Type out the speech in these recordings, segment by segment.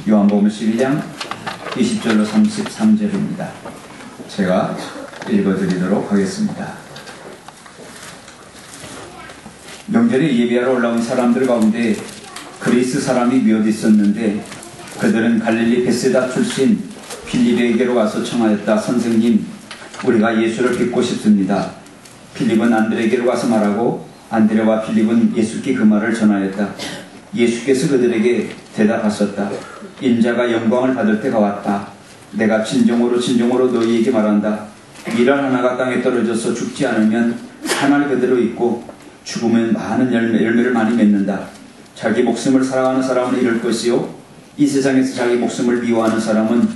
요한복음 12장 20절로 33절입니다. 제가 읽어드리도록 하겠습니다. 명절에 예배하러 올라온 사람들 가운데 그리스 사람이 몇 있었는데 그들은 갈릴리 베세다 출신 필립에게로 가서 청하였다. 선생님, 우리가 예수를 뵙고 싶습니다. 필립은 안드레에게로 가서 말하고 안드레와 필립은 예수께 그 말을 전하였다. 예수께서 그들에게 대답하셨다. 인자가 영광을 받을 때가 왔다. 내가 진정으로 너희에게 말한다. 밀알 하나가 땅에 떨어져서 죽지 않으면 하늘 그대로 있고 죽으면 많은 열매를 많이 맺는다. 자기 목숨을 사랑하는 사람은 이룰 것이요, 이 세상에서 자기 목숨을 미워하는 사람은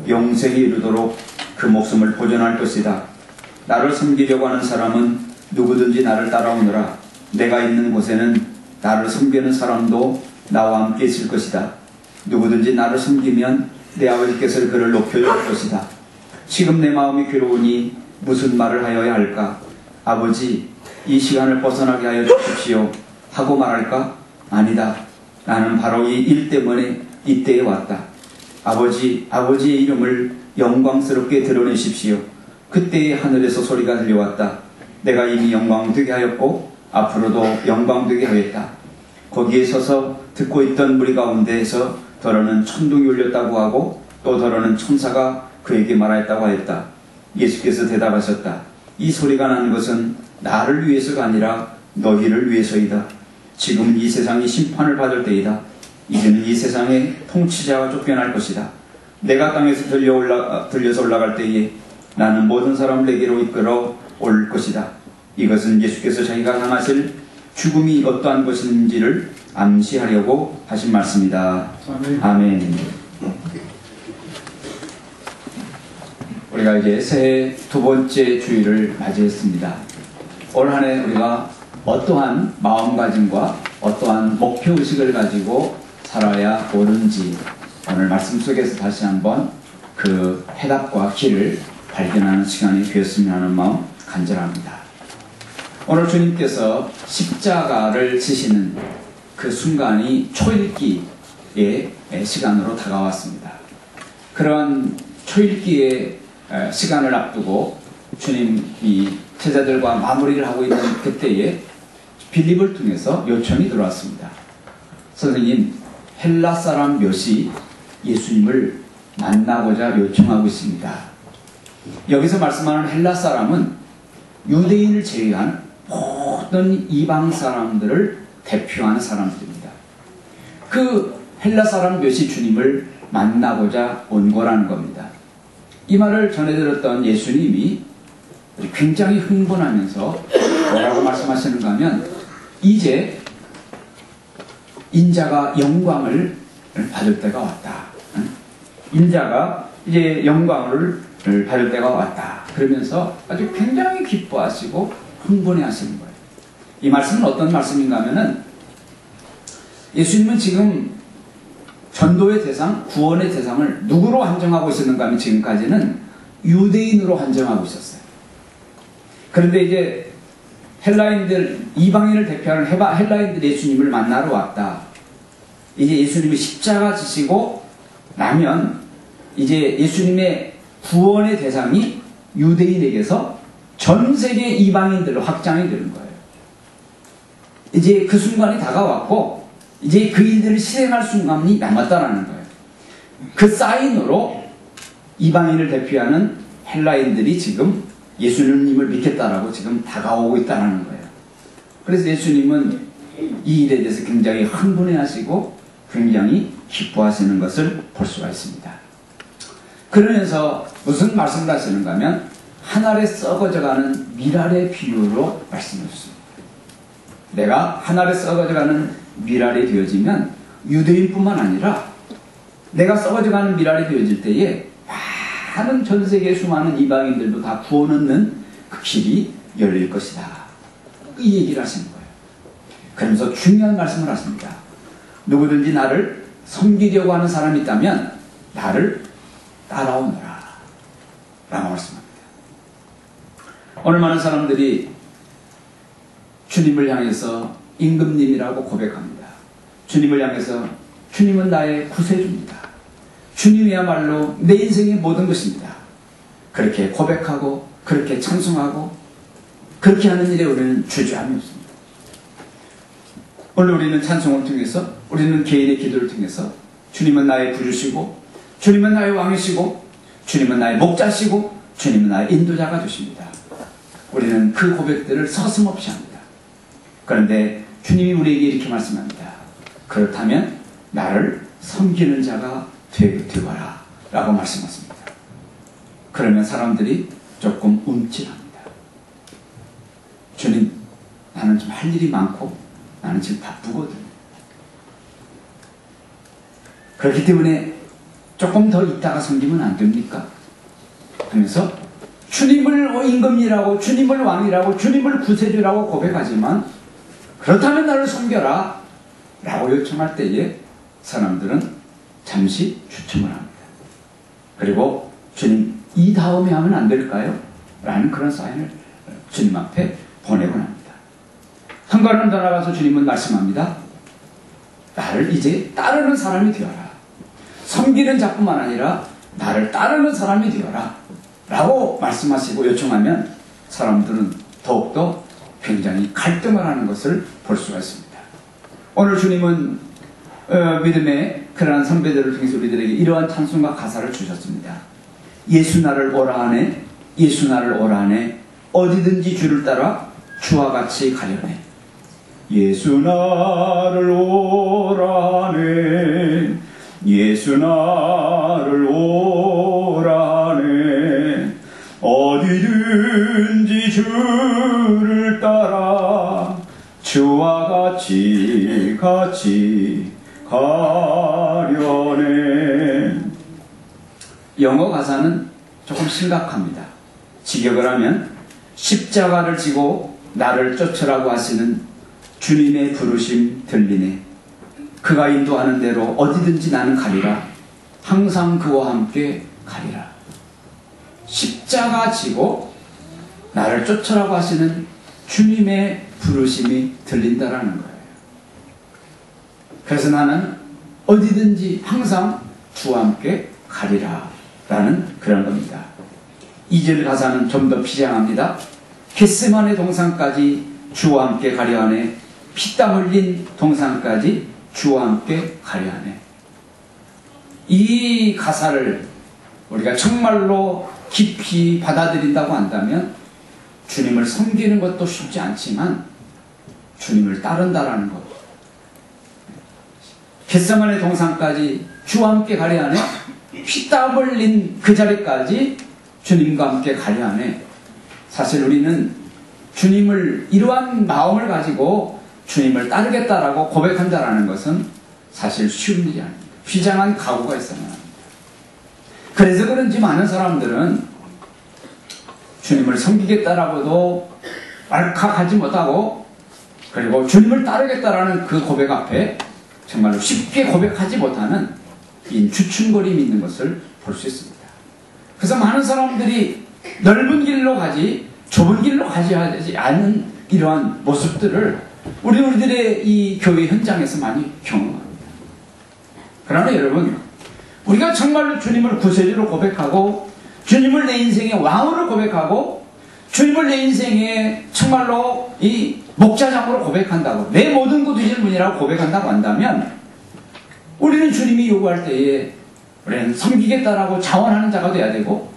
영생에 이르도록 그 목숨을 보존할 것이다. 나를 섬기려고 하는 사람은 누구든지 나를 따라오너라. 내가 있는 곳에는 나를 섬기는 사람도 나와 함께 있을 것이다. 누구든지 나를 섬기면 내 아버지께서 그를 높여줄 것이다. 지금 내 마음이 괴로우니 무슨 말을 하여야 할까? 아버지, 이 시간을 벗어나게 하여 주십시오 하고 말할까? 아니다. 나는 바로 이 일 때문에 이때에 왔다. 아버지의 이름을 영광스럽게 드러내십시오. 그때에 하늘에서 소리가 들려왔다. 내가 이미 영광되게 하였고 앞으로도 영광되게 하겠다. 거기에 서서 듣고 있던 무리 가운데에서 더러는 천둥이 울렸다고 하고 또 더러는 천사가 그에게 말하였다고 하였다. 예수께서 대답하셨다. 이 소리가 나는 것은 나를 위해서가 아니라 너희를 위해서이다. 지금 이 세상이 심판을 받을 때이다. 이제는 이 세상의 통치자가 쫓겨날 것이다. 내가 땅에서 들려서 올라갈 때에 나는 모든 사람을 내게로 이끌어 올 것이다. 이것은 예수께서 자기가 당하실 죽음이 어떠한 것인지를 암시하려고 하신 말씀이다. 아멘. 우리가 이제 새해 두 번째 주일을 맞이했습니다. 올 한 해 우리가 어떠한 마음가짐과 어떠한 목표의식을 가지고 살아야 옳은지 오늘 말씀 속에서 다시 한번 그 해답과 길을 발견하는 시간이 되었으면 하는 마음 간절합니다. 오늘 주님께서 십자가를 지시는 그 순간이 초읽기의 시간으로 다가왔습니다. 그런 초읽기의 시간을 앞두고 주님이 제자들과 마무리를 하고 있는 그때에 빌립을 통해서 요청이 들어왔습니다. 선생님, 헬라 사람 몇이 예수님을 만나고자 요청하고 있습니다. 여기서 말씀하는 헬라 사람은 유대인을 제외한 모든 이방 사람들을 대표하는 사람들입니다. 그 헬라 사람 몇이 주님을 만나고자 온 거라는 겁니다. 이 말을 전해들었던 예수님이 굉장히 흥분하면서 뭐라고 말씀하시는가 하면 이제 인자가 영광을 받을 때가 왔다. 인자가 이제 영광을 받을 때가 왔다. 그러면서 아주 굉장히 기뻐하시고 흥분해 하시는 거예요. 이 말씀은 어떤 말씀인가 하면은 예수님은 지금 전도의 대상, 구원의 대상을 누구로 한정하고 있었는가 하면 지금까지는 유대인으로 한정하고 있었어요. 그런데 이제 헬라인들, 이방인을 대표하는 헬라인들이 예수님을 만나러 왔다. 이제 예수님이 십자가 지시고 나면 이제 예수님의 구원의 대상이 유대인에게서 전 세계 이방인들로 확장이 되는 거예요. 이제 그 순간이 다가왔고 이제 그 일들을 실행할 순간이 남았다라는 거예요. 그 사인으로 이방인을 대표하는 헬라인들이 지금 예수님을 믿겠다라고 지금 다가오고 있다는 거예요. 그래서 예수님은 이 일에 대해서 굉장히 흥분해 하시고 굉장히 기뻐하시는 것을 볼 수가 있습니다. 그러면서 무슨 말씀을 하시는가 하면 한 알에 썩어져가는 밀알의 비유로 말씀해 주십니다. 내가 한 알에 썩어져가는 밀알이 되어지면 유대인뿐만 아니라 내가 썩어져가는 밀알이 되어질 때에 많은 전 세계 수많은 이방인들도 다 구원 얻는 그 길이 열릴 것이다. 이 얘기를 하시는 거예요. 그러면서 중요한 말씀을 하십니다. 누구든지 나를 섬기려고 하는 사람이 있다면 나를 따라오너라 라고 말씀합니다. 오늘 많은 사람들이 주님을 향해서 임금님이라고 고백합니다. 주님을 향해서 주님은 나의 구세주입니다. 주님이야말로 내 인생의 모든 것입니다. 그렇게 고백하고 그렇게 찬송하고 그렇게 하는 일에 우리는 주저함이 없습니다. 오늘 우리는 찬송을 통해서, 우리는 개인의 기도를 통해서 주님은 나의 구주시고 주님은 나의 왕이시고 주님은 나의 목자시고 주님은 나의 인도자가 되십니다. 우리는 그 고백들을 서슴없이 합니다. 그런데 주님이 우리에게 이렇게 말씀합니다. 그렇다면 나를 섬기는 자가 되거라 라고 말씀하십니다. 그러면 사람들이 조금 움찔합니다. 주님, 나는 좀 할 일이 많고 나는 지금 바쁘거든. 그렇기 때문에 조금 더 있다가 섬기면 안 됩니까? 하면서 주님을 임금이라고, 주님을 왕이라고, 주님을 구세주라고 고백하지만 그렇다면 나를 섬겨라 라고 요청할 때에 사람들은 잠시 주춤을 합니다. 그리고 주님, 이 다음에 하면 안 될까요? 라는 그런 사인을 주님 앞에 보내곤 합니다. 한 걸음 더 나가서 주님은 말씀합니다. 나를 이제 따르는 사람이 되어라. 섬기는 자뿐만 아니라 나를 따르는 사람이 되어라 라고 말씀하시고 요청하면 사람들은 더욱더 굉장히 갈등을 하는 것을 볼 수가 있습니다. 오늘 주님은 믿음의 그러한 선배들을 통해서 우리들에게 이러한 찬송과 가사를 주셨습니다. 예수 나를 오라 하네, 예수 나를 오라 하네, 어디든지 주를 따라 주와 같이 가려네. 예수 나를 오라 하네, 예수 나를 오라 하네, 어디든지 주를 따라 주와 같이 가려네. 영어 가사는 조금 심각합니다. 직역을 하면 십자가를 지고 나를 쫓으라고 하시는 주님의 부르심 들리네. 그가 인도하는 대로 어디든지 나는 가리라. 항상 그와 함께 가리라. 십자가 지고 나를 쫓으라고 하시는 주님의 부르심이 들린다라는 거예요. 그래서 나는 어디든지 항상 주와 함께 가리라 라는 그런 겁니다. 2절 가사는 좀 더 비장합니다. 겟세마네 동산까지 주와 함께 가려 하네, 피땀 흘린 동산까지 주와 함께 가려 하네. 이 가사를 우리가 정말로 깊이 받아들인다고 한다면 주님을 섬기는 것도 쉽지 않지만 주님을 따른다라는 것, 겟세마네 동산까지 주와 함께 가려 하네, 피땀 흘린 그 자리까지 주님과 함께 가려 하네. 사실 우리는 주님을 이러한 마음을 가지고 주님을 따르겠다라고 고백한다라는 것은 사실 쉬운 일이 아닙니다. 비장한 각오가 있어야 합니다. 그래서 그런지 많은 사람들은 주님을 섬기겠다라고도 말칵하지 못하고, 그리고 주님을 따르겠다라는 그 고백 앞에 정말로 쉽게 고백하지 못하는 이 주춤거림이 있는 것을 볼 수 있습니다. 그래서 많은 사람들이 넓은 길로 가지 좁은 길로 가져야 되지 않는 이러한 모습들을 우리들의 이 교회 현장에서 많이 경험합니다. 그러나 여러분, 우리가 정말로 주님을 구세주로 고백하고 주님을 내 인생의 왕으로 고백하고 주님을 내 인생의 정말로 이 목자장으로 고백한다고, 내 모든 것 되실 분이라고 고백한다고 한다면 우리는 주님이 요구할 때에 우리는 섬기겠다라고 자원하는 자가 돼야 되고,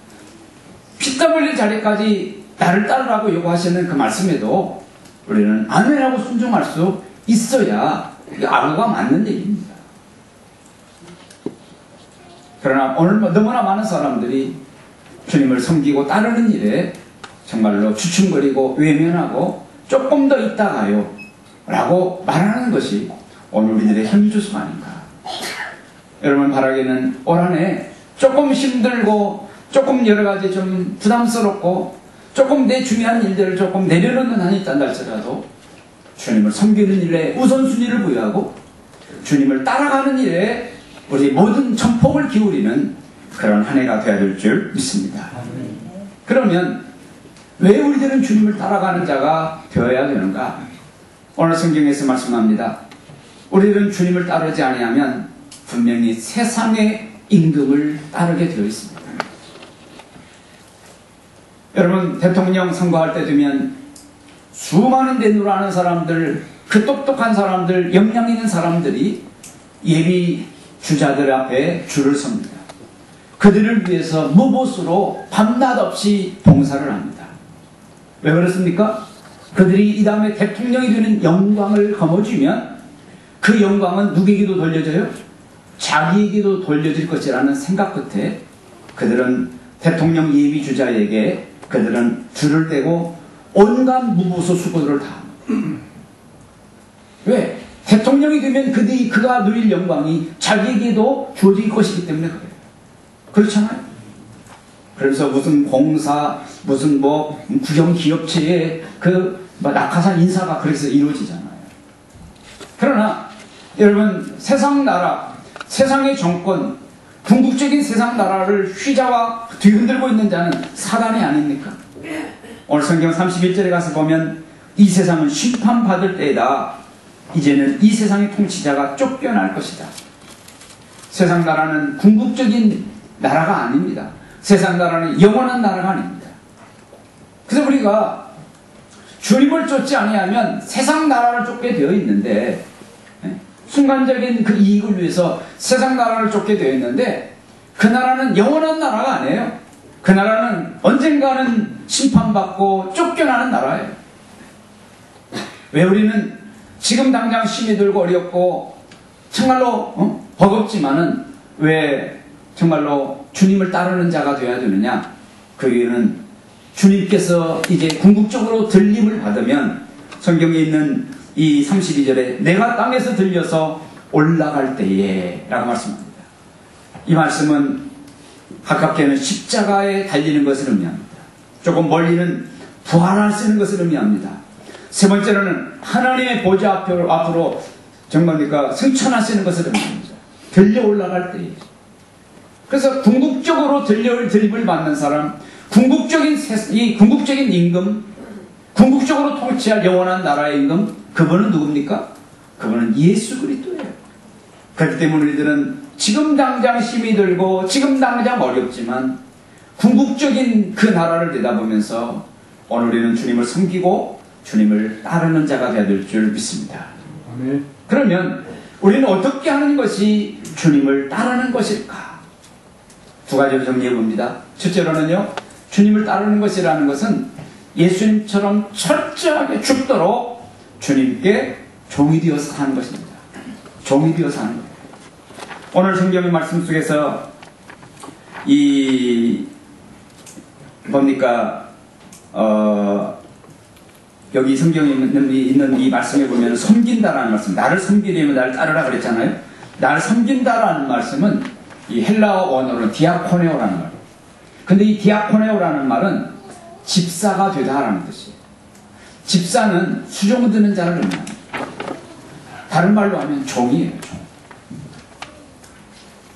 피땀 흘린 자리까지 나를 따르라고 요구하시는 그 말씀에도 우리는 아멘하고 순종할 수 있어야 악어가 맞는 얘기입니다. 그러나 오늘 너무나 많은 사람들이 주님을 섬기고 따르는 일에 정말로 주춤거리고 외면하고 조금 더 있다 가요 라고 말하는 것이 오늘 우리들의 현주소 아닌가. 여러분 바라기는 올 한 해 조금 힘들고 조금 여러가지 좀 부담스럽고 조금 내 중요한 일들을 조금 내려놓는 한이 있단다 할지라도 주님을 섬기는 일에 우선순위를 부여하고 주님을 따라가는 일에 우리 모든 전폭을 기울이는 그런 한 해가 되어야 될 줄 믿습니다. 그러면 왜 우리들은 주님을 따라가는 자가 되어야 되는가? 오늘 성경에서 말씀합니다. 우리들은 주님을 따르지 아니하면 분명히 세상의 임금을 따르게 되어 있습니다. 여러분, 대통령 선거할 때 되면 수많은 대누를 아는 사람들, 그 똑똑한 사람들, 역량 있는 사람들이 예비 주자들 앞에 줄을 섭니다. 그들을 위해서 무보수로 밤낮 없이 봉사를 합니다. 왜 그렇습니까? 그들이 이 다음에 대통령이 되는 영광을 거머쥐면 그 영광은 누구에게도 돌려져요? 자기에게도 돌려질 것이라는 생각 끝에 그들은 대통령 예비 주자에게 그들은 줄을 떼고 온갖 무보수 수고들을 다 합니다. 왜? 대통령이 되면 그가 누릴 영광이 자기에게도 주어질 것이기 때문에 그래요. 그렇잖아요. 그래서 무슨 공사, 무슨 국영 기업체의 낙하산 인사가 그래서 이루어지잖아요. 그러나 여러분, 세상 나라, 세상의 정권, 궁극적인 세상 나라를 휘자와 뒤흔들고 있는 자는 사단이 아닙니까? 오늘 성경 31절에 가서 보면 이 세상은 심판받을 때이다. 이제는 이 세상의 통치자가 쫓겨날 것이다. 세상 나라는 궁극적인 나라가 아닙니다. 세상 나라는 영원한 나라가 아닙니다. 그래서 우리가 주님을 쫓지 아니하면 세상 나라를 쫓게 되어 있는데, 순간적인 그 이익을 위해서 세상 나라를 쫓게 되어 있는데, 그 나라는 영원한 나라가 아니에요. 그 나라는 언젠가는 심판받고 쫓겨나는 나라예요. 왜 우리는 지금 당장 힘이 들고 어렵고 정말로 버겁지만은 왜 정말로 주님을 따르는 자가 되어야 되느냐? 그 이유는 주님께서 이제 궁극적으로 들림을 받으면 성경에 있는 이 32절에 내가 땅에서 들려서 올라갈 때에 라고 말씀합니다. 이 말씀은 가깝게는 십자가에 달리는 것을 의미합니다. 조금 멀리는 부활하시는 것을 의미합니다. 세 번째로는 하나님의 보좌 앞으로 정말입니까? 승천하시는 것을 의미합니다. 들려 올라갈 때에. 그래서 궁극적으로 들림을 받는 사람, 궁극적인 임금, 궁극적으로 통치할 영원한 나라의 임금, 그분은 누굽니까? 그분은 예수 그리스도예요. 그렇기 때문에 우리들은 지금 당장 힘이 들고 지금 당장 어렵지만 궁극적인 그 나라를 내다보면서 오늘 우리는 주님을 섬기고 주님을 따르는 자가 되어야 될 줄 믿습니다. 아멘. 그러면 우리는 어떻게 하는 것이 주님을 따르는 것일까? 두 가지로 정리해 봅니다. 첫째로는요, 주님을 따르는 것이라는 것은 예수님처럼 철저하게 죽도록 주님께 종이 되어서 사는 것입니다. 종이 되어서 사는 거예요. 오늘 성경의 말씀 속에서 여기 성경에 있는 이 말씀에 보면 섬긴다라는 말씀, 나를 섬기려면 나를 따르라 그랬잖아요. 나를 섬긴다라는 말씀은 이 헬라어 원어로는 디아코네오라는 말이에요. 근데 이 디아코네오라는 말은 집사가 되다라는 뜻이에요. 집사는 수종 드는 자를 의미합니다. 다른 말로 하면 종이에요, 종.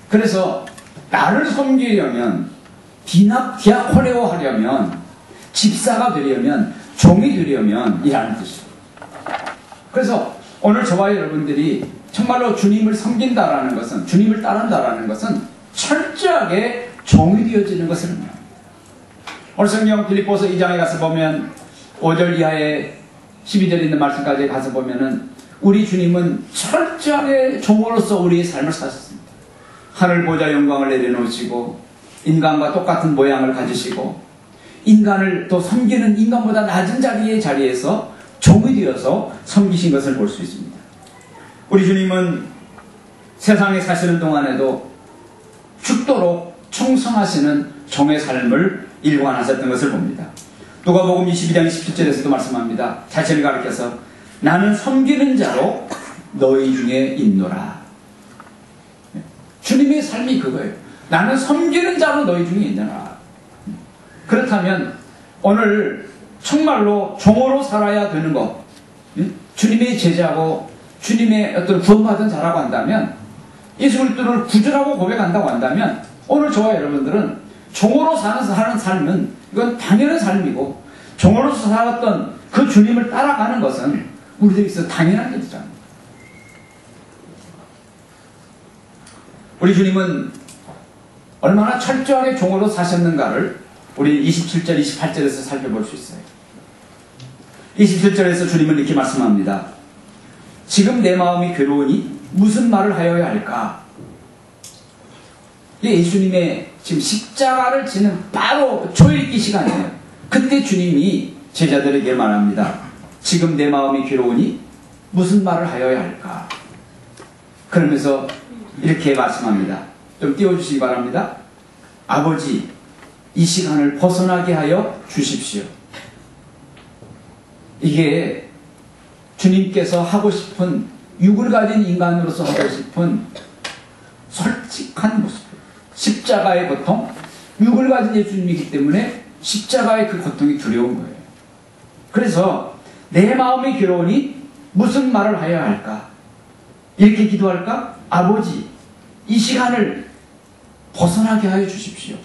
그래서 나를 섬기려면, 디아코네오 하려면, 집사가 되려면, 종이 되려면 이라는 뜻이에요. 그래서 오늘 저와 여러분들이 정말로 주님을 섬긴다라는 것은, 주님을 따른다라는 것은 철저하게 종이 되어지는 것을 의미합니다. 오늘 성경 빌립보서 2장에 가서 보면 5절 이하에 12절 있는 말씀까지 가서 보면은 우리 주님은 철저하게 종으로서 우리의 삶을 사셨습니다. 하늘 보좌 영광을 내려놓으시고 인간과 똑같은 모양을 가지시고 인간을 또 섬기는 인간보다 낮은 자리에서 종이 되어서 섬기신 것을 볼 수 있습니다. 우리 주님은 세상에 사시는 동안에도 죽도록 충성하시는 종의 삶을 일관하셨던 것을 봅니다. 누가복음 22장 17절에서도 말씀합니다. 자신을 가리켜서 나는 섬기는 자로 너희 중에 있노라. 주님의 삶이 그거예요. 나는 섬기는 자로 너희 중에 있노라. 그렇다면 오늘 정말로 종으로 살아야 되는 것, 주님의 제자고 주님의 어떤 구원받은 자라고 한다면, 예수 그리스도를 구주라고 고백한다고 한다면, 오늘 저와 여러분들은 종으로 사는 삶은 이건 당연한 삶이고, 종으로서 살았던 그 주님을 따라가는 것은 우리들에게서 당연한 일이잖아요. 우리 주님은 얼마나 철저하게 종으로 사셨는가를 우리 27절, 28절에서 살펴볼 수 있어요. 27절에서 주님은 이렇게 말씀합니다. 지금 내 마음이 괴로우니 무슨 말을 하여야 할까? 예수님의 지금 십자가를 지는 바로 초읽기 시간이에요. 그때 주님이 제자들에게 말합니다. 지금 내 마음이 괴로우니 무슨 말을 하여야 할까? 그러면서 이렇게 말씀합니다. 좀 띄워주시기 바랍니다. 아버지, 이 시간을 벗어나게 하여 주십시오. 이게 주님께서 하고 싶은, 육을 가진 인간으로서 하고 싶은 솔직한 모습. 십자가의 고통, 육을 가진 예수님이기 때문에 십자가의 그 고통이 두려운 거예요. 그래서 내 마음이 괴로우니 무슨 말을 하여야 할까? 이렇게 기도할까? 아버지, 이 시간을 벗어나게 하여 주십시오.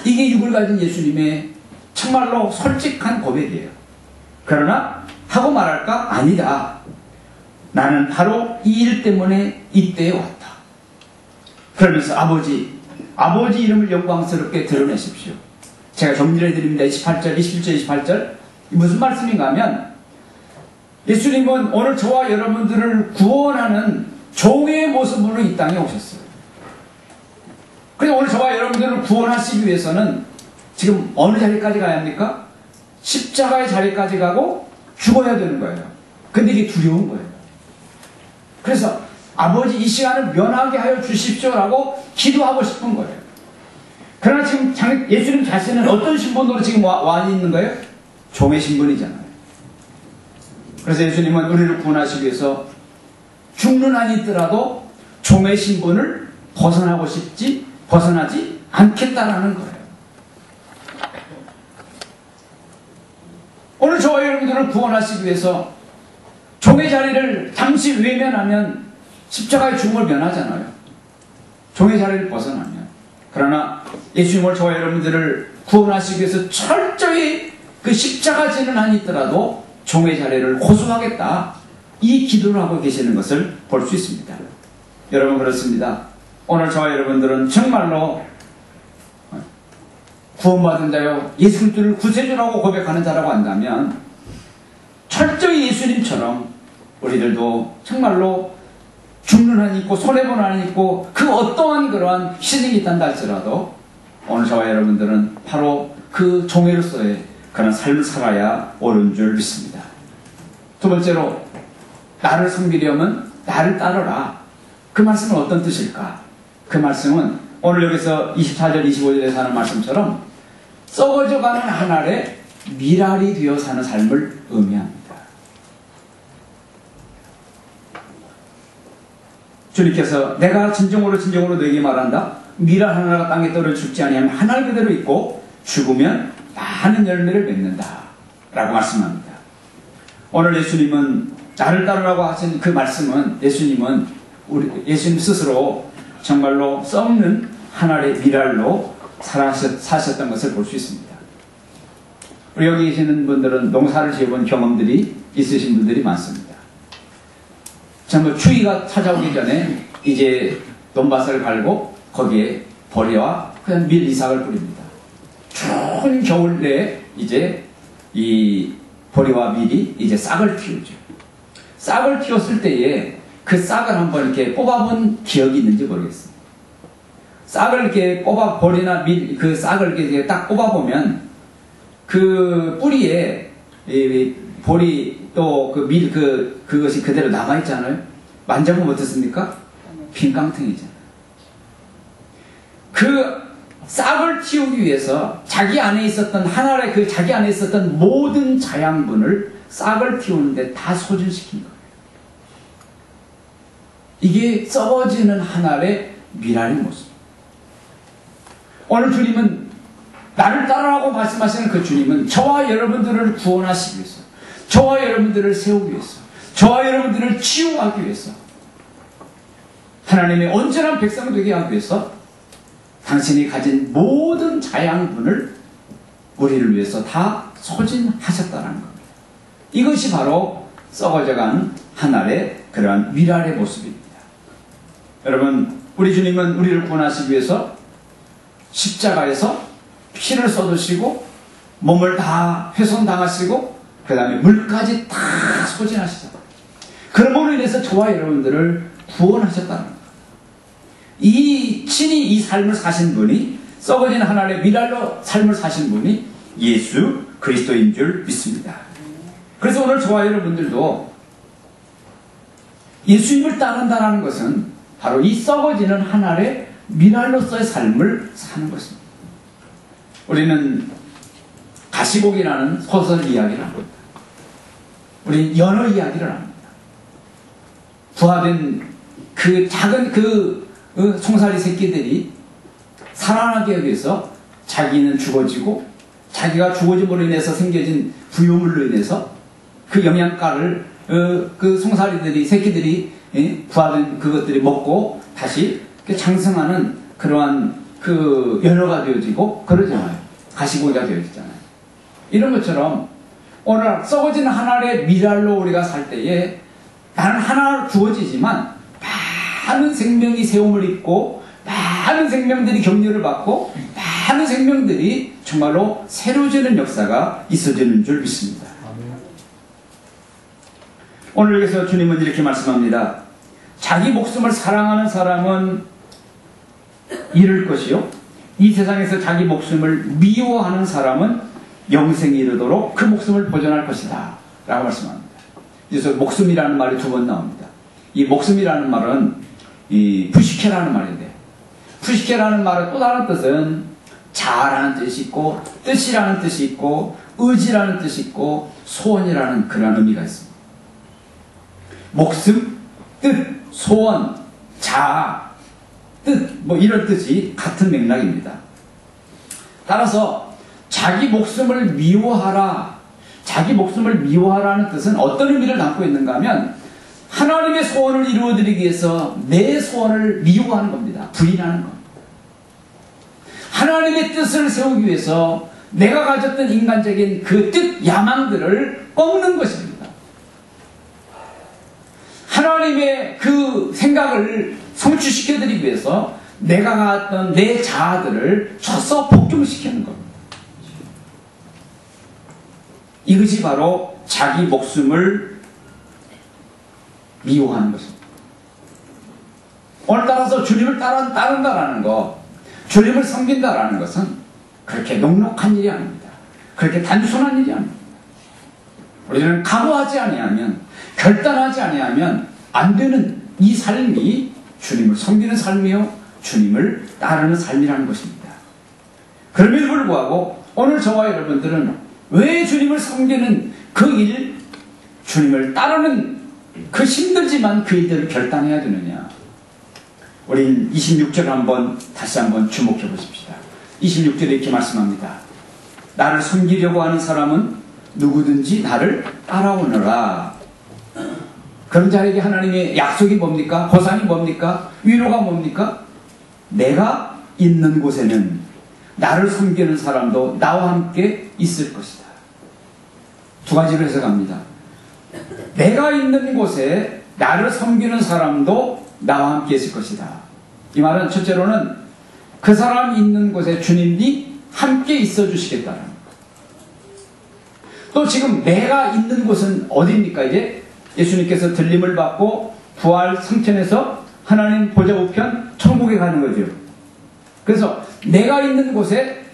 이게 육을 가진 예수님의 정말로 솔직한 고백이에요. 그러나 하고 말할까? 아니다. 나는 바로 이 일 때문에 이때에 왔다. 그러면서 아버지 이름을 영광스럽게 드러내십시오. 제가 정리를 해드립니다. 28절, 27절, 28절. 무슨 말씀인가 하면 예수님은 오늘 저와 여러분들을 구원하는 종의 모습으로 이 땅에 오셨어요. 그래서 오늘 저와 여러분들을 구원하시기 위해서는 지금 어느 자리까지 가야 합니까? 십자가의 자리까지 가고 죽어야 되는 거예요. 근데 이게 두려운 거예요. 그래서 아버지 이 시간을 면하게 하여 주십시오라고 기도하고 싶은 거예요. 그러나 지금 예수님 자신은 어떤 신분으로 지금 와 있는 거예요? 종의 신분이잖아요. 그래서 예수님은 우리를 구원하시기 위해서 죽는 한이 있더라도 종의 신분을 벗어나지 않겠다라는 거예요. 오늘 저와 여러분들을 구원하시기 위해서 종의 자리를 잠시 외면하면 십자가의 죽음을 면하잖아요. 종의 자리를 벗어나면. 그러나 예수님을 저와 여러분들을 구원하시기 위해서 철저히 그 십자가 지는 한이 있더라도 종의 자리를 호소하겠다. 이 기도를 하고 계시는 것을 볼 수 있습니다. 여러분 그렇습니다. 오늘 저와 여러분들은 정말로 구원받은 자요 예수 그리스도를 구세주라고 고백하는 자라고 한다면 철저히 예수님처럼 우리들도 정말로 죽는 한이 있고 손해보는 한이 있고 그 어떠한 그러한 희생이 있단다 할지라도 오늘 저와 여러분들은 바로 그 종으로서의 그런 삶을 살아야 옳은 줄 믿습니다. 두 번째로 나를 섬기려면 나를 따르라. 그 말씀은 어떤 뜻일까? 그 말씀은 오늘 여기서 24절 25절에 사는 말씀처럼 썩어져가는 한 알에 미랄이 되어 사는 삶을 의미합니다. 주님께서 내가 진정으로 너에게 말한다. 미랄 하나가 땅에 떨어져 죽지 아니하면 한 알 그대로 있고 죽으면 많은 열매를 맺는다 라고 말씀합니다. 오늘 예수님은 나를 따르라고 하신 그 말씀은 예수님 스스로 정말로 썩는 한 알의 미랄로 사셨던 것을 볼 수 있습니다. 우리 여기 계시는 분들은 농사를 지어본 경험들이 있으신 분들이 많습니다. 정말 추위가 찾아오기 전에 이제 논밭을 갈고 거기에 보리와 그냥 밀 이삭을 뿌립니다. 추운 겨울 내에 이제 이 보리와 밀이 이제 싹을 틔우죠. 싹을 틔웠을 때에 그 싹을 한번 이렇게 뽑아본 기억이 있는지 모르겠어요. 싹을 이렇게 보리나 밀, 그 싹을 이렇게 딱 뽑아보면 그 뿌리에 보리 또 그 밀 그것이 그대로 남아있잖아요. 만져보면 어떻습니까? 빈 깡통이잖아요. 그 싹을 틔우기 위해서 자기 안에 있었던 하나의 자기 안에 있었던 모든 자양분을 싹을 틔우는데 다 소진시킨 거예요. 이게 썩어지는 한 알의 미랄의 모습. 오늘 주님은 나를 따르라고 말씀하시는 그 주님은 저와 여러분들을 구원하시기 위해서, 저와 여러분들을 세우기 위해서, 저와 여러분들을 치유하기 위해서, 하나님의 온전한 백성 되게 하기 위해서 당신이 가진 모든 자양분을 우리를 위해서 다 소진하셨다는 겁니다. 이것이 바로 썩어져간 한 알의 그러한 미랄의 모습입니다. 여러분, 우리 주님은 우리를 구원하시기 위해서 십자가에서 피를 쏟으시고 몸을 다 훼손당하시고 그 다음에 물까지 다 소진하시잖아요. 그럼으로 인해서 저와 여러분들을 구원하셨다는 거예요. 친히 이 삶을 사신 분이, 썩어진 하나님의 미랄로 삶을 사신 분이 예수 그리스도인 줄 믿습니다. 그래서 오늘 저와 여러분들도 예수님을 따른다는 것은 바로 이 썩어지는 하나님의 미랄로서의 삶을 사는 것입니다. 우리는 가시복이라는 소설 이야기를 합니다. 우리는 연어 이야기를 합니다. 부화된 그 작은 송사리 새끼들이 살아나기 위해서 자기는 죽어지고, 자기가 죽어짐으로 인해서 생겨진 부유물로 인해서 그 영양가를 그 송사리들이, 새끼들이 부화된 그것들이 먹고 다시 장성하는 그러한 그 연어가 되어지고 그러잖아요. 가시고기가 되어지잖아요. 이런 것처럼 오늘 썩어진 하나의 미랄로 우리가 살 때에 나는 하나 주어지지만 많은 생명이 세움을 입고 많은 생명들이 격려를 받고 많은 생명들이 정말로 새로워지는 역사가 있어지는 줄 믿습니다. 오늘 여기서 주님은 이렇게 말씀합니다. 자기 목숨을 사랑하는 사람은 잃을 것이요, 이 세상에서 자기 목숨을 미워하는 사람은 영생에 이르도록 그 목숨을 보존할 것이다 라고 말씀합니다. 그래서 목숨이라는 말이 두 번 나옵니다. 이 목숨이라는 말은 이 부시케라는 말인데, 부시케라는 말의 또 다른 뜻은 자아라는 뜻이 있고, 뜻이라는 뜻이 있고, 의지라는 뜻이 있고, 소원이라는 그런 의미가 있습니다. 목숨, 뜻, 소원, 자아, 뜻, 이런 뜻이 같은 맥락입니다. 따라서 자기 목숨을 미워하라, 자기 목숨을 미워하라는 뜻은 어떤 의미를 담고 있는가 하면 하나님의 소원을 이루어드리기 위해서 내 소원을 미워하는 겁니다. 부인하는 겁니다. 하나님의 뜻을 세우기 위해서 내가 가졌던 인간적인 그 뜻, 야망들을 꺾는 것입니다. 하나님의 그 생각을 성취시켜드리기 위해서 내가 갖던 내 자아들을 쳐서 복종시키는 겁니다. 이것이 바로 자기 목숨을 미워하는 것입니다. 오늘 따라서 주님을 따른다라는 것, 주님을 섬긴다라는 것은 그렇게 녹록한 일이 아닙니다. 그렇게 단순한 일이 아닙니다. 우리는 각오하지 아니하면, 결단하지 아니하면 안 되는 이 삶이 주님을 섬기는 삶이요, 주님을 따르는 삶이라는 것입니다. 그럼에도 불구하고 오늘 저와 여러분들은 왜 주님을 섬기는 그 일, 주님을 따르는 그 힘들지만 그 일들을 결단해야 되느냐. 우린 26절 다시 한번 주목해 보십시다. 26절에 이렇게 말씀합니다. 나를 섬기려고 하는 사람은 누구든지 나를 따라오너라. 그런 자에게 하나님의 약속이 뭡니까? 보상이 뭡니까? 위로가 뭡니까? 내가 있는 곳에는 나를 섬기는 사람도 나와 함께 있을 것이다. 두 가지로 해석합니다. 내가 있는 곳에 나를 섬기는 사람도 나와 함께 있을 것이다. 이 말은 첫째로는 그 사람이 있는 곳에 주님이 함께 있어 주시겠다는 것. 또 지금 내가 있는 곳은 어디입니까? 이제 예수님께서 들림을 받고 부활 성천에서 하나님 보좌 우편 천국에 가는 거죠. 그래서 내가 있는 곳에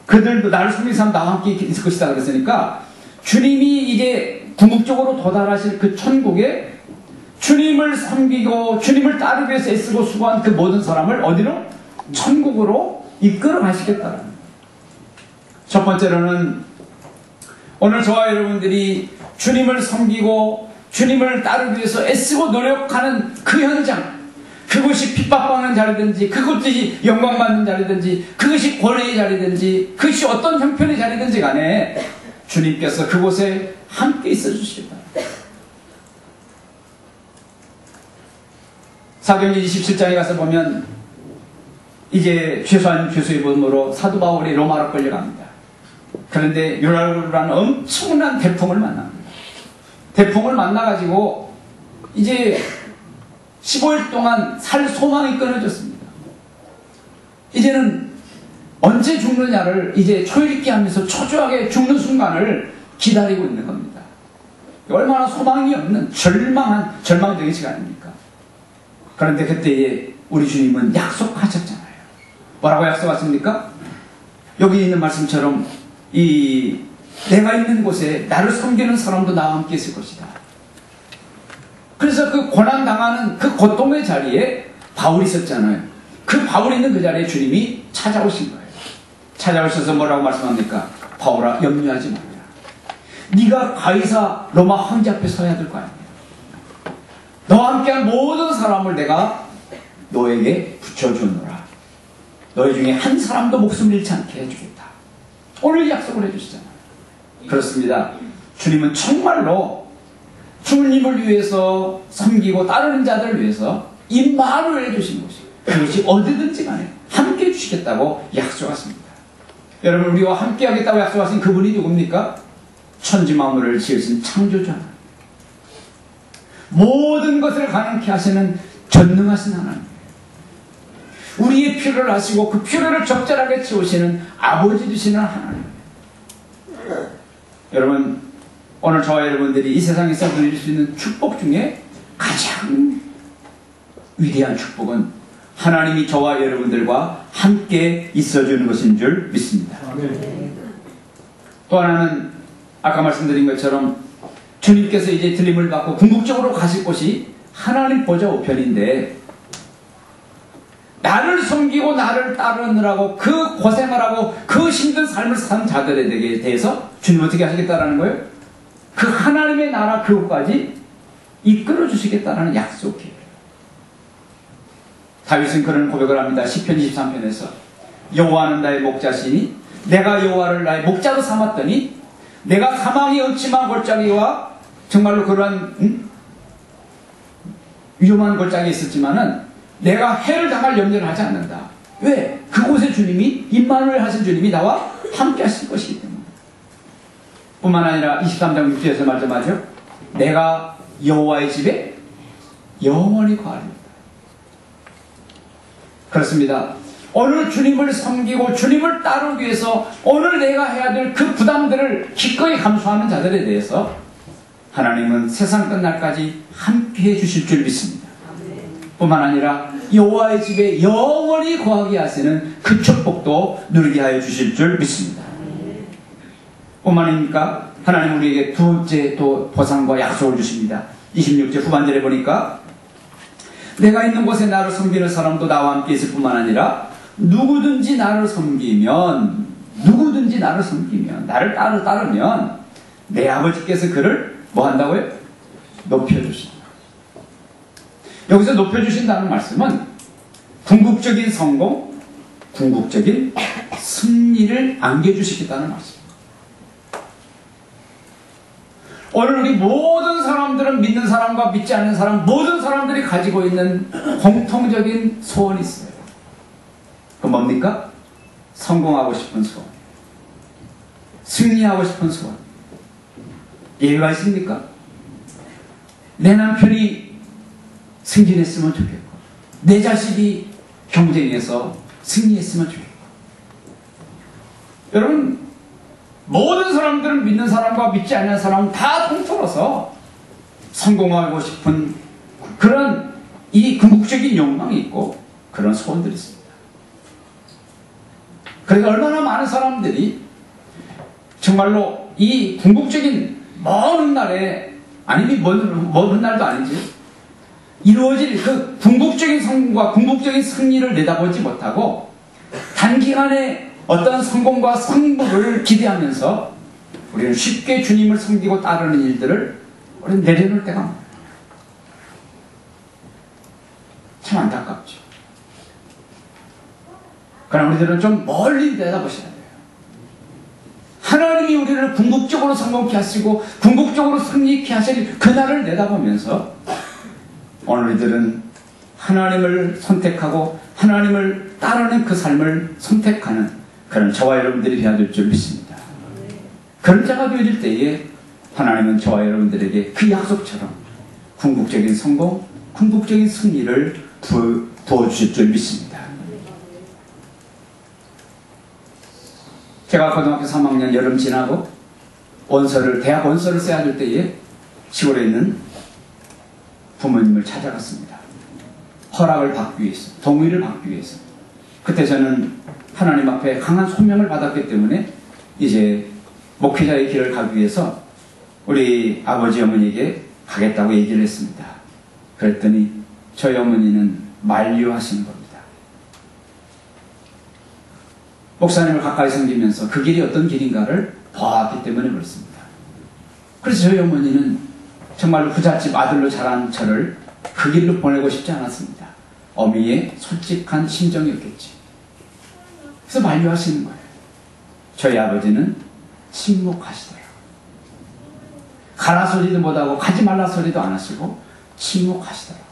그들도 나를 섬기는 사람 나와 함께 있을 것이다 그랬으니까 주님이 이제 궁극적으로 도달하실 그 천국에 주님을 섬기고 주님을 따르기 위해서 애쓰고 수고한 그 모든 사람을 어디로? 천국으로 이끌어 가시겠다는 거예요. 첫 번째로는 오늘 저와 여러분들이 주님을 섬기고 주님을 따르기 위해서 애쓰고 노력하는 그 현장, 그것이 핍박받는 자리든지 그것이 영광받는 자리든지 그것이 권위의 자리든지 그것이 어떤 형편의 자리든지 간에 주님께서 그곳에 함께 있어 주시겠다. 사도행전 27장에 가서 보면 이제 최소한 죄수의 몸으로 사도 바울이 로마로 끌려갑니다. 그런데 유라라는 엄청난 대풍을 만납니다. 대풍을 만나가지고 이제 15일 동안 살 소망이 끊어졌습니다. 이제는 언제 죽느냐를 이제 초읽기 하면서 초조하게 죽는 순간을 기다리고 있는 겁니다. 얼마나 소망이 없는 절망적인 시간입니까? 그런데 그때에 우리 주님은 약속하셨잖아요. 뭐라고 약속하십니까? 여기 있는 말씀처럼 내가 있는 곳에 나를 섬기는 사람도 나와 함께 있을 것이다. 그래서 그 고난당하는 그 고통의 자리에 바울이 있었잖아요. 그 바울이 있는 그 자리에 주님이 찾아오신 거예요. 찾아오셔서 뭐라고 말씀합니까? 바울아, 염려하지 마라. 네가 가이사 로마 황제 앞에 서야 될 거 아니야. 너와 함께한 모든 사람을 내가 너에게 붙여주노라. 너희 중에 한 사람도 목숨 잃지 않게 해주겠다. 오늘 약속을 해주시잖아요. 그렇습니다. 주님은 정말로 주님을 위해서 섬기고 따르는 자들을 위해서 임마누엘 해주신 것이 그것이 어디든지 간에 함께 해주시겠다고 약속하십니다. 여러분, 우리와 함께 하겠다고 약속하신 그분이 누굽니까? 천지만물을 지으신 창조주 하나님, 모든 것을 가능케 하시는 전능하신 하나님, 우리의 필요를 아시고 그 필요를 적절하게 채우시는 아버지 되시는 하나님. 여러분, 오늘 저와 여러분들이 이 세상에서 누릴 수 있는 축복 중에 가장 위대한 축복은 하나님이 저와 여러분들과 함께 있어주는 것인 줄 믿습니다. 또 하나는 아까 말씀드린 것처럼 주님께서 이제 들림을 받고 궁극적으로 가실 곳이 하나님 보좌 우편인데, 나를 섬기고 나를 따르느라고 그 고생을 하고 그 힘든 삶을 산 자들에 대해서 주님 어떻게 하시겠다라는 거예요? 그 하나님의 나라 그곳까지 이끌어 주시겠다라는 약속이에요. 다윗은 그런 고백을 합니다. 시편 23편에서 여호와는 나의 목자시니 내가 여호와를 나의 목자로 삼았더니 내가 사망의 음침한 골짜기와 정말로 그러한 위험한 골짜기에 있었지만은 내가 해를 당할 염려를 하지 않는다. 왜? 그곳에 주님이 임마누엘 하신 주님이 나와 함께 하실 것이기 때문에. 뿐만 아니라 23장 6절에서 말씀하죠. 내가 여호와의 집에 영원히 거하리로다. 그렇습니다. 오늘 주님을 섬기고 주님을 따르기 위해서 오늘 내가 해야 될 그 부담들을 기꺼이 감수하는 자들에 대해서 하나님은 세상 끝날까지 함께 해주실 줄 믿습니다. 뿐만 아니라 여호와의 집에 영원히 거하게 하시는 그 축복도 누리게 하여 주실 줄 믿습니다. 뿐만 아니니까 하나님 우리에게 두 번째 또 보상과 약속을 주십니다. 26절 후반절에 보니까 내가 있는 곳에 나를 섬기는 사람도 나와 함께 있을 뿐만 아니라 누구든지 나를 섬기면 나를 따르면 내 아버지께서 그를 뭐 한다고요? 높여주신다. 여기서 높여주신다는 말씀은 궁극적인 성공, 궁극적인 승리를 안겨주시겠다는 말씀입니다. 오늘 우리 모든 사람들은 믿는 사람과 믿지 않는 사람 모든 사람들이 가지고 있는 공통적인 소원이 있어요. 그건 뭡니까? 성공하고 싶은 소원, 승리하고 싶은 소원. 예외가 있습니까? 내 남편이 승진했으면 좋겠고 내 자식이 경쟁에서 승리했으면 좋겠고. 여러분, 모든 사람들은 믿는 사람과 믿지 않는 사람은 다 통틀어서 성공하고 싶은 그런 이 궁극적인 욕망이 있고 그런 소원들이 있습니다. 그러니까 얼마나 많은 사람들이 정말로 이 궁극적인 먼 날에, 아니면 먼 날도 아니지, 이루어질 그 궁극적인 성공과 궁극적인 승리를 내다보지 못하고 단기간에 어떤 성공과 승부를 기대하면서 우리는 쉽게 주님을 섬기고 따르는 일들을 우리는 내려놓을 때가 많아요. 참 안타깝죠. 그럼 우리들은 좀 멀리 내다보셔야 돼요. 하나님이 우리를 궁극적으로 성공케 하시고 궁극적으로 승리케 하실 그날을 내다보면서 오늘 우리들은 하나님을 선택하고 하나님을 따르는 그 삶을 선택하는 그런 저와 여러분들이 되어야 될 줄 믿습니다. 그런 자가 되어질 때에 하나님은 저와 여러분들에게 그 약속처럼 궁극적인 성공, 궁극적인 승리를 도와주실 줄 믿습니다. 제가 고등학교 3학년 여름 지나고 대학 원서를 써야 될 때에 시골에 있는 부모님을 찾아갔습니다. 허락을 받기 위해서, 동의를 받기 위해서. 그때 저는 하나님 앞에 강한 소명을 받았기 때문에 이제 목회자의 길을 가기 위해서 우리 아버지 어머니에게 가겠다고 얘기를 했습니다. 그랬더니 저희 어머니는 만류하시는 겁니다. 목사님을 가까이 섬기면서 그 길이 어떤 길인가를 봐왔기 때문에 그렇습니다. 그래서 저희 어머니는 정말로 부잣집 아들로 자란 저를 그 길로 보내고 싶지 않았습니다. 어미의 솔직한 심정이었겠지. 그래서 만류하시는 거예요. 저희 아버지는 침묵하시더라고요. 가라 소리도 못하고 가지 말라 소리도 안 하시고 침묵하시더라고요.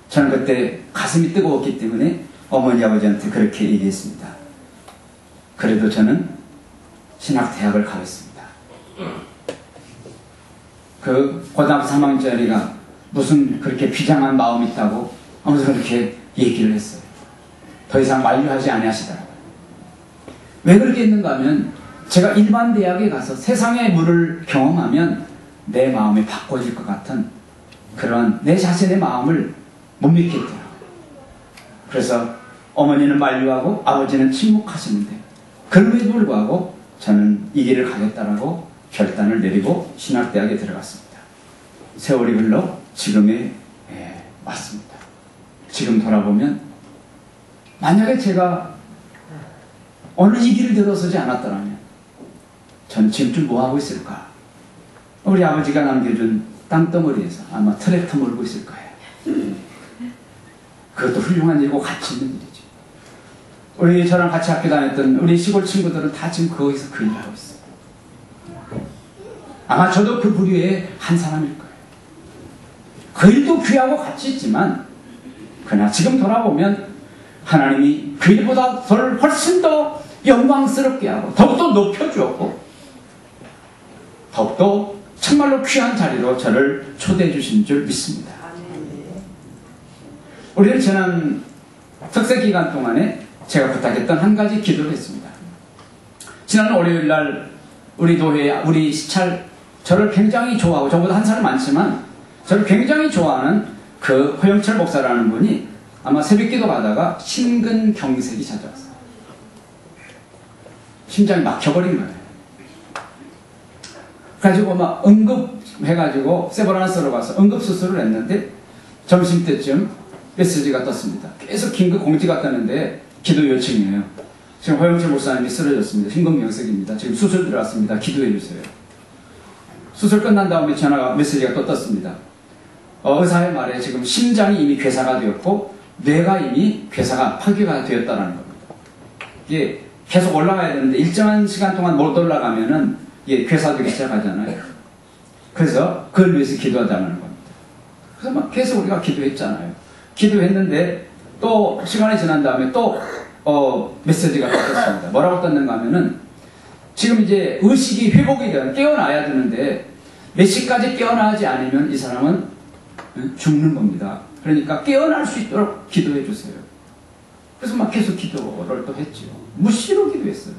저는 그때 가슴이 뜨거웠기 때문에 어머니 아버지한테 그렇게 얘기했습니다. 그래도 저는 신학대학을 가겠습니다. 그 고등학교 3학년짜리가 무슨 그렇게 비장한 마음이 있다고 아무튼 그렇게 얘기를 했어요. 더 이상 만류하지 아니하시더라고요. 왜 그렇게 했는가 하면 제가 일반 대학에 가서 세상의 물을 경험하면 내 마음이 바꿔질 것 같은 그런 내 자신의 마음을 못 믿겠더라고요. 그래서 어머니는 만류하고 아버지는 침묵하시는데 그럼에도 불구하고 저는 이 길을 가겠다라고 결단을 내리고 신학대학에 들어갔습니다. 세월이 흘러 지금에 왔습니다. 지금 돌아보면 만약에 제가 오늘 이 길을 들어서지 않았더라면 저는 지금쯤 뭐하고 있을까? 우리 아버지가 남겨준 땅덩어리에서 아마 트랙터 몰고 있을 거예요. 그것도 훌륭한 일이고 가치 있는 일이죠. 우리 저랑 같이 학교 다녔던 우리 시골 친구들은 다 지금 거기서 그 일을 하고 있어요. 아마 저도 그 부류의 한 사람일 거예요. 그 일도 귀하고 가치 있지만 그러나 지금 돌아보면 하나님이 그 일보다 훨씬 더 영광스럽게 하고 더욱더 높여주었고 더욱더 정말로 귀한 자리로 저를 초대해 주신 줄 믿습니다. 우리는 지난 특세 기간 동안에 제가 부탁했던 한 가지 기도를 했습니다. 지난 월요일날 우리 교회, 우리 시찰 저를 굉장히 좋아하고 저보다 한 살 많지만 저를 굉장히 좋아하는 그 허영철 목사라는 분이 아마 새벽기도 가다가 심근경색이 찾아왔어요. 심장이 막혀버린 거예요. 그래가지고 막 응급해가지고 세브란스로 가서 응급수술을 했는데 점심때쯤 메시지가 떴습니다. 계속 긴급 공지가 떴는데 기도 요청이에요. 지금 허영철 목사님이 쓰러졌습니다. 심근경색입니다. 지금 수술 들어왔습니다. 기도해 주세요. 수술 끝난 다음에 전화가 메시지가 또 떴습니다. 의사의 말에 지금 심장이 이미 괴사가 되었고 뇌가 이미 괴사가 파괴가 되었다는 겁니다. 이게 계속 올라가야 되는데 일정한 시간 동안 못 올라가면은 이게 괴사되기 시작하잖아요. 그래서 그걸 위해서 기도하자는 겁니다. 그래서 막 계속 우리가 기도했잖아요. 기도했는데 또 시간이 지난 다음에 또 메시지가 떴습니다. 뭐라고 떴는가 하면은 지금 이제 의식이 회복이 되면 깨어나야 되는데 몇 시까지 깨어나지 않으면 이 사람은 죽는 겁니다. 그러니까 깨어날 수 있도록 기도해 주세요. 그래서 막 계속 기도를 또 했죠. 무시로 기도했어요.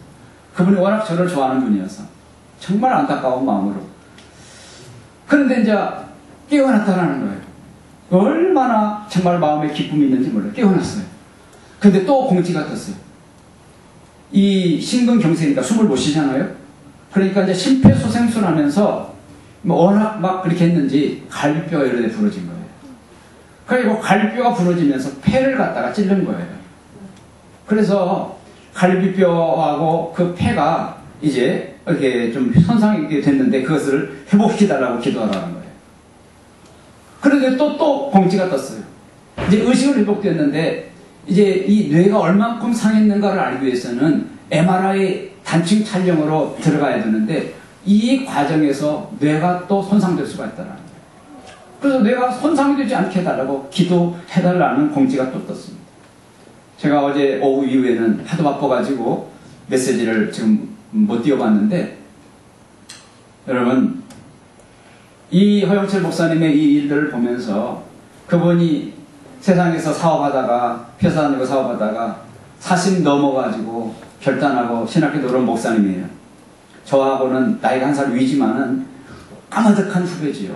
그분이 워낙 저를 좋아하는 분이어서 정말 안타까운 마음으로. 그런데 이제 깨어났다라는 거예요. 얼마나 정말 마음에 기쁨이 있는지 몰라요. 깨어났어요. 근데 또 공지가 떴어요. 이 심근경색이니까 숨을 못 쉬잖아요. 그러니까 이제 심폐소생술 하면서 워낙 막 그렇게 했는지 갈비뼈가 이런 데 부러진 거예요. 그리고 갈비뼈가 부러지면서 폐를 갖다가 찔른 거예요. 그래서 갈비뼈하고 그 폐가 이제 이렇게 좀 손상이 됐는데 그것을 회복시켜달라고 기도하라는 거예요. 그런데 또 공지가 떴어요. 이제 의식은 회복됐는데 이제 이 뇌가 얼만큼 상했는가를 알기 위해서는 MRI 단층 촬영으로 들어가야 되는데 이 과정에서 뇌가 또 손상될 수가 있다는 거예요. 그래서 뇌가 손상이 되지 않게 해달라고 기도해달라는 공지가 또 떴습니다. 제가 어제 오후 이후에는 하도 바빠가지고 메시지를 지금 못 띄워봤는데 여러분 이 허영철 목사님의 이 일들을 보면서 그분이 세상에서 사업하다가 회사 다니고 사업하다가 40 넘어가지고 결단하고 신학교 들어온 목사님이에요. 저하고는 나이가 한 살 위지만은 까마득한 후배지요.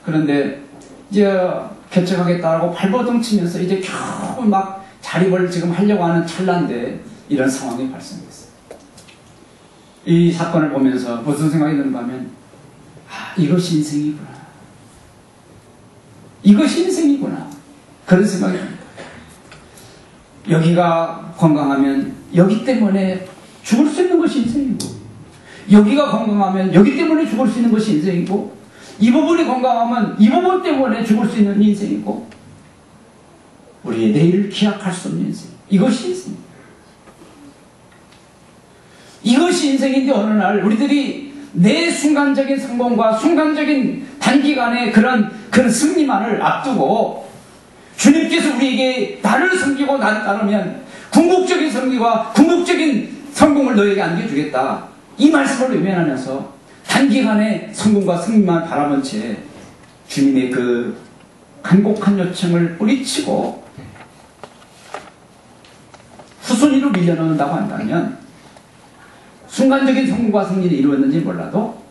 그런데 이제 개척하겠다고 발버둥 치면서 이제 겨우 막 자립을 지금 하려고 하는 찰나인데 이런 상황이 발생됐어요. 이 사건을 보면서 무슨 생각이 드는가 하면, 아, 이것이 인생이구나. 이것이 인생이구나. 그런 생각이 듭니다. 여기가 건강하면 여기 때문에 죽을 수 있는 것이 인생이고, 여기가 건강하면 여기 때문에 죽을 수 있는 것이 인생이고, 이 부분이 건강하면 이 부분 때문에 죽을 수 있는 인생이고, 우리의 내일을 기약할 수 없는 인생. 이것이 인생입니다. 이것이 인생인데 어느 날 우리들이 내 순간적인 성공과 순간적인 단기간의 그런 승리만을 앞두고 주님께서 우리에게 나를 섬기고 나를 따르면 궁극적인 승리와 궁극적인 성공을 너에게 안겨주겠다. 이 말씀을 외면하면서 단기간의 성공과 승리만 바라본 채 주님의 그 간곡한 요청을 뿌리치고 후순위로 밀려넣는다고 한다면 순간적인 성공과 승리를 이루었는지 몰라도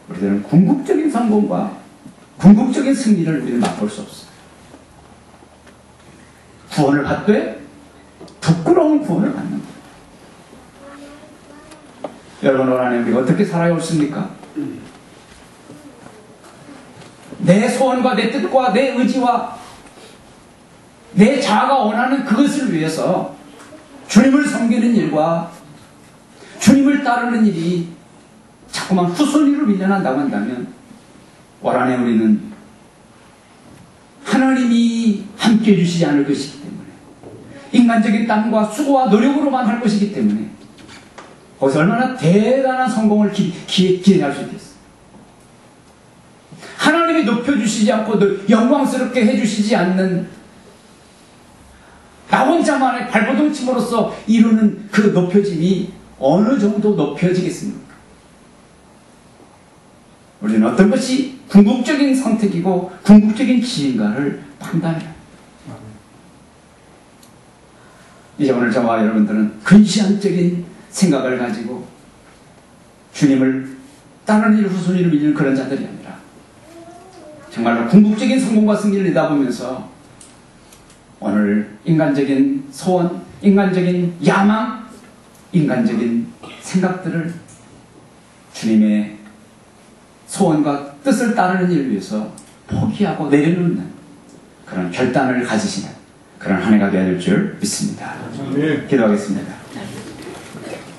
우리들은 궁극적인 성공과 궁극적인 승리를 우리는 맛볼 수 없어요. 구원을 받되 부끄러운 구원을 받는 거예요. 여러분, 올 한해 우리가 어떻게 살아왔습니까? 내 소원과 내 뜻과 내 의지와 내 자아가 원하는 그것을 위해서 주님을 섬기는 일과 주님을 따르는 일이 자꾸만 후순위로 밀려난다고 한다면 올 한해 우리는 하나님이 함께 해주시지 않을 것이기 때문에 인간적인 땀과 수고와 노력으로만 할 것이기 때문에 거기서 얼마나 대단한 성공을 기대할 수 있겠어요. 하나님이 높여주시지 않고 영광스럽게 해주시지 않는 나 혼자만의 발버둥침으로써 이루는 그 높여짐이 어느 정도 높여지겠습니까? 우리는 어떤 것이 궁극적인 선택이고 궁극적인 지인가를 판단해야 합니다. 이제 오늘 저와 여러분들은 근시안적인 생각을 가지고 주님을 다른 일 후순위로 밀리는 그런 자들이 아니라 정말로 궁극적인 성공과 승리를 내다보면서 오늘 인간적인 소원, 인간적인 야망, 인간적인 생각들을 주님의 소원과 뜻을 따르는 일을 위해서 포기하고 내려놓는 그런 결단을 가지시는 그런 한 해가 되어야 될 줄 믿습니다. 기도하겠습니다.